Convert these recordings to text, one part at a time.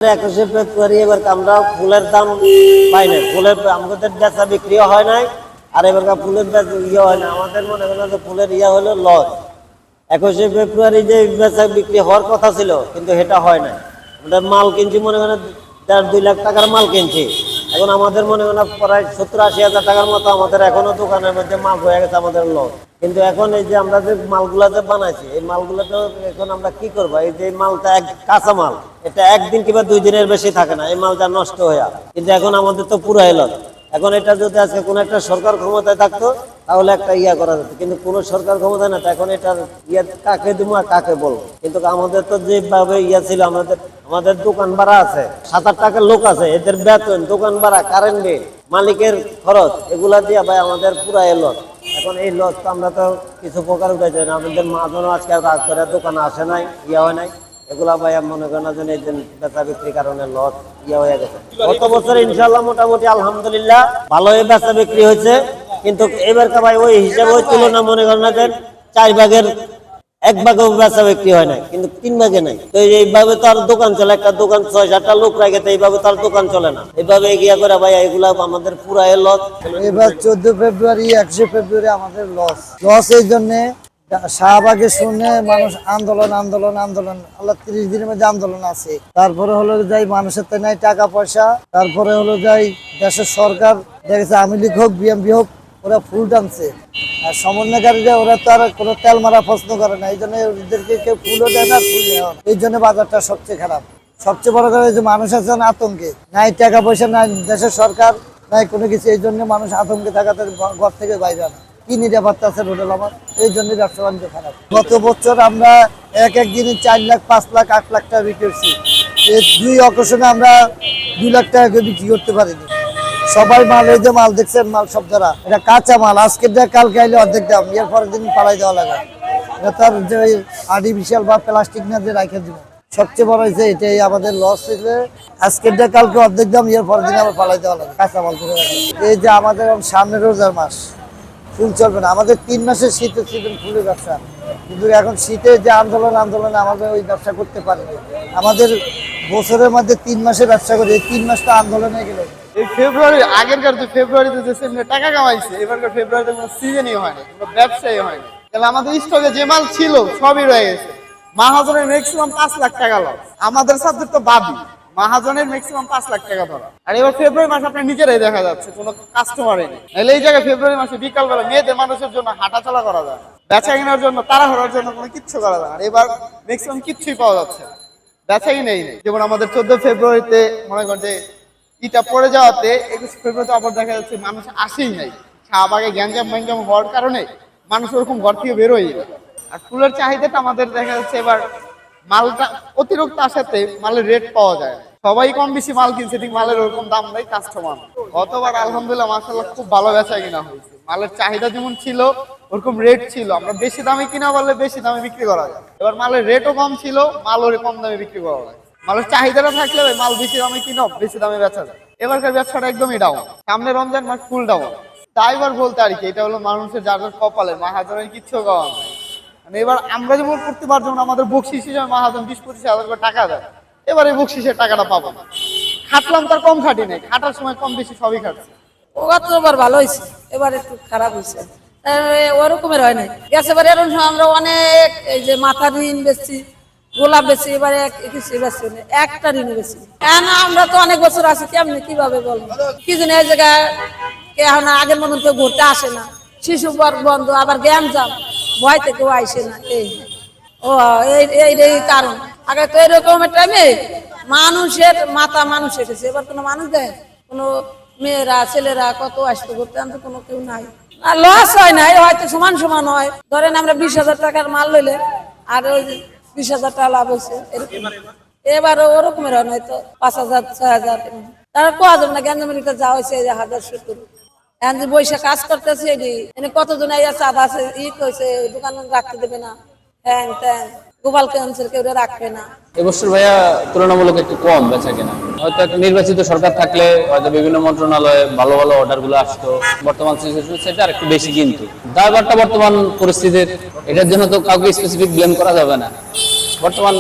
21 ফেব্রুয়ারি এবার আমরা ফুলের দাম পাই না, ফুলের আমাদের বেচা বিক্রিও হয় নাই। আর এবার ফুলের ইয়ে হয় না, আমাদের মনে করেন যে ফুলের ইয়ে হলো লস। 21 ফেব্রুয়ারি যে বেচা বিক্রি হওয়ার কথা ছিল কিন্তু সেটা হয় না। আমরা মাল কিনছি মনে করেন 1.5-2 লাখ টাকার মাল কিনছি, এখন আমাদের মনে করেন প্রায় 70-80 হাজার টাকার মতো আমাদের এখনো দোকানের মধ্যে মাল হয়ে গেছে, আমাদের লস। কিন্তু এখন এই যে আমরা যে মালগুলা যে বানাইছি, এই মালগুলো তো এখন আমরা কি করবো? এই যে মালটা কাঁচা মাল, এটা একদিন কিংবা 2 দিনের বেশি থাকে না, এই মালটা নষ্ট হয়ে। কিন্তু এখন আমাদের তো পুরো এলো। এখন এটা যদি আজকে কোনো একটা সরকার ক্ষমতায় থাকতো তাহলে একটা ইয়া করা যেত, কিন্তু কোনো সরকার ক্ষমতায় না। এখন এটার ইয়া কাকে দিব আর কাকে বলবো? কিন্তু আমাদের তো যেভাবে ইয়া ছিল, আমাদের দোকান ভাড়া আছে, 7-8 টাকার লোক আছে, এদের বেতন, দোকান ভাড়া, কারেন্ট বিল, মালিকের খরচ, এগুলা দিয়ে ভাই আমাদের পুরা লস। এখন এই লস তো আমরা তো কিছু প্রকার উঠাইছি না। আমাদের মাঝনও আজকে রাত করে দোকানে আসে নাই, ইয়া হয় নাই, এগুলা ভাই মনে করেন যে এই যে বেচা বিক্রির কারণে লস ইয়া হয়ে গেছে। গত বছর ইনশাল্লাহ মোটামুটি আলহামদুলিল্লাহ ভালোই বেচা বিক্রি হয়েছে, কিন্তু এবারটা ভাই ওই হিসাবে ওই তুলনা মনে করেন যে 4 ভাগের 1 ভাগও বেচা বিক্রি হয় না, কিন্তু 3 ভাগে নাই। তো এইভাবে তো আর দোকান চলে, একটা দোকান 6-7টা লোক রাখে, তো এইভাবে তো আর দোকান চলে না। এইভাবে এগিয়ে করে ভাই এগুলা আমাদের পুরা লস। এবার 14 ফেব্রুয়ারি 21 ফেব্রুয়ারি আমাদের লস এই জন্য শাহবাগে শুনে মানুষ আন্দোলন আন্দোলন আন্দোলন, আল্লাহ 30 দিনের মধ্যে আন্দোলন আছে। তারপরে হলো যাই মানুষের তো নাই টাকা পয়সা, তারপরে হলো যাই দেশের সরকার দেখেছে আওয়ামী লীগ হোক বিএনপি হোক, ওরা ফুল টানছে। আর সমন্বয়কারীরা ওরা তো আর কোনো তেল মারা প্রশ্ন করে না, এই জন্য ওদেরকে কেউ ফুলও দেয় না, ফুল নেওয়া। এই জন্য বাজারটা সবচেয়ে খারাপ। সবচেয়ে বড় কথা যে মানুষ আছে আতঙ্কে, নাই টাকা পয়সা, নাই দেশের সরকার, নাই কোনো কিছু। এই জন্য মানুষ আতঙ্কে থাকাতে ঘর থেকে বাইরে আনা কি নিরাপত্তা আছে রোডেল আমার, এই জন্য ব্যবসা বাণিজ্য খারাপ। গত বছর আমরা এক দিনে 4 লাখ 5 লাখ 8 লাখ টাকা বিক্রি করছি। এই 2 অকেশনে আমরা 2 লাখ টাকা বিক্রি করতে পারিনি। সবাই মাল, এই যে মাল দেখছেন, মাল সব ধরা, এটা কাঁচা মাল, আজকের দেখ কালকে আইলে অর্ধেক দাম, এর পরের দিন পালাই দেওয়া লাগে। এটা তার যে আর্টিফিশিয়াল বা প্লাস্টিক না দিয়ে রাখে দিব। সবচেয়ে বড় হয়েছে এটাই আমাদের লস হয়েছে, আজকের দেখ কালকে অর্ধেক দাম, এর পরের দিন আবার পালাই দেওয়া লাগে কাঁচা মাল করে। এই যে আমাদের সামনে রোজার মাস, ফুল চলবে না আমাদের, 3 মাসের শীতের সিজন ফুলের ব্যবসা, কিন্তু এখন শীতের যে আন্দোলন আমাদের ওই ব্যবসা করতে পারেনি। আমাদের বছরের মধ্যে 3 মাসে ব্যবসা করি, এই 3 মাসটা আন্দোলনে গেল। এই ফেব্রুয়ারি আগেরকার যে ফেব্রুয়ারিতে যে সেমনি টাকা কামাইছে, এবারকার ফেব্রুয়ারিতে কোনো সিজনই হয় না, কোনো ব্যবসায়ী হয় না। তাহলে আমাদের স্টকে যে মাল ছিল সবই রয়ে গেছে। মাহাজনের ম্যাক্সিমাম 5 লাখ টাকা লস, আমাদের সাবজেক্ট তো বাদই, মাহাজনের ম্যাক্সিমাম 5 লাখ টাকা ধরা। আর এবার ফেব্রুয়ারি মাসে আপনার নিজেরাই দেখা যাচ্ছে কোনো কাস্টমারই নেই। নাহলে এই জায়গায় ফেব্রুয়ারি মাসে বিকালবেলা মেয়েদের মানুষের জন্য হাঁটাচলা করা যায়, বেচা কেনার জন্য, তাড়াহুড়োর জন্য কোনো কিচ্ছু করা যায়। আর এবার ম্যাক্সিমাম কিচ্ছুই পাওয়া যাচ্ছে, বেচাই নেই। যেমন আমাদের 14 ফেব্রুয়ারিতে মনে করেন যে ইটা পড়ে যাওয়াতে 21 ফেব্রুয়ারিতে আবার দেখা যাচ্ছে মানুষ আসেই নাই। শাহবাগে গ্যাঞ্জাম ম্যাঞ্জাম হওয়ার কারণে মানুষ ওরকম ঘর থেকে বেরোয় না। আর ফুলের চাহিদাটা আমাদের দেখা যাচ্ছে এবার মালটা অতিরিক্ত আসাতে মালের রেট পাওয়া যায় না। সবাই কম বেশি মাল কিনছে, ঠিক মালের ওরকম দাম নেই, কাস্টমার। গতবার আলহামদুলিল্লাহ মাশাআল্লাহ খুব ভালো বেচা কিনা হয়েছে, মালের চাহিদা যেমন ছিল ওরকম রেট ছিল। আমরা বেশি দামে কিনা বললে বেশি দামে বিক্রি করা যায়, এবার মালের রেটও কম ছিল, মালও কম দামে বিক্রি করা যায়। মালের চাহিদাটা থাকলে মাল বেশি দামে কিনো, বেশি দামে বেচা যায়। এবারকার ব্যবসাটা একদমই ডাউন, সামনে রমজান মাস ফুল ডাউন। তাই এবার বলতে আর কি, এটা হলো মানুষের যার যার কপালে, মাহাজনের কিচ্ছু কওয়া নাই। মানে এবার আমরা যেমন প্রতিবার যেমন আমাদের বকশিস হিসেবে মাহাজন 20-25 হাজার করে টাকা দেয়, এবার এই বকশিসের টাকাটা পাবো না। খাটলাম তার কম খাটি নেই, খাটার সময় কম বেশি সবই খাটছে। এবার ভালো হয়েছে, এবার একটু খারাপ হয়েছে, ওরকমের হয় নাই। গ্যাস এবার এরকম আমরা অনেক এই যে মাথা ঋণ বেশি, গোলাপ বেশি, এবারে একটা ঋণ বেশি। কেন আমরা তো অনেক বছর আছি, কেমনি কিভাবে বলবো কি জানি। এই জায়গায় এখন আগের মতন কেউ ঘুরতে আসে না, শিশু বন্ধ, আবার জ্ঞান যাম, ভয়তে কেউ আসে না। ও এই কারণ, আগে তো এরকমের টাইমে মানুষের মাথা মানুষ এসেছে, এবার কোনো মানুষ দেয়, কোনো মেয়েরা ছেলেরা কত আসতো ঘুরতে, আনতে কোনো কেউ নাই। আর লস হয় নাই, হয়তো সমান সমান হয়। ধরেন আমরা 20,000 টাকার মাল লইলে আর ওই 20,000 টাকা লাভ হয়েছে, এরকম। এবারও ওরকমের হয়, নয়তো 5,000 6,000 তারা কোয়া যাবে না। গ্যাঞ্জামেরিতে যা হয়েছে 1,070, এখন যে বৈশা কাজ করতেছে, এনে কতজন চাঁদা আছে, কইছে দোকান রাখতে দেবে না, হ্যাং ত্যাং, গোপাল ক্যান্সার কেউ রাখবে না। এবছর ভাইয়া তুলনামূলক একটু কম বেচা কেনা। হয়তো একটা নির্বাচিত সরকার থাকলে হয়তো বিভিন্ন মন্ত্রণালয়ে ভালো ভালো অর্ডার গুলো আসতো, বর্তমান সেটা আর একটু বেশি। কিন্তু দায়ভারটা বর্তমান পরিস্থিতির, এটার জন্য তো কাউকে স্পেসিফিক ব্লেম করা যাবে না। বর্তমান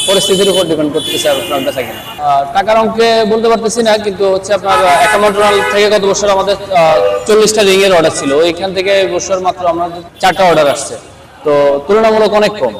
পরিস্থিতির উপর ডিপেন্ড করতেছে আপনার বেচা কিনা। টাকার অঙ্কে বলতে পারতেছি না, কিন্তু হচ্ছে আপনার একটা মন্ত্রণালয় থেকে গত বছর আমাদের 40টা রিং এর অর্ডার ছিল, ওইখান থেকে এই বছর মাত্র আমাদের 4টা অর্ডার আসছে, তো তুলনামূলক অনেক কম।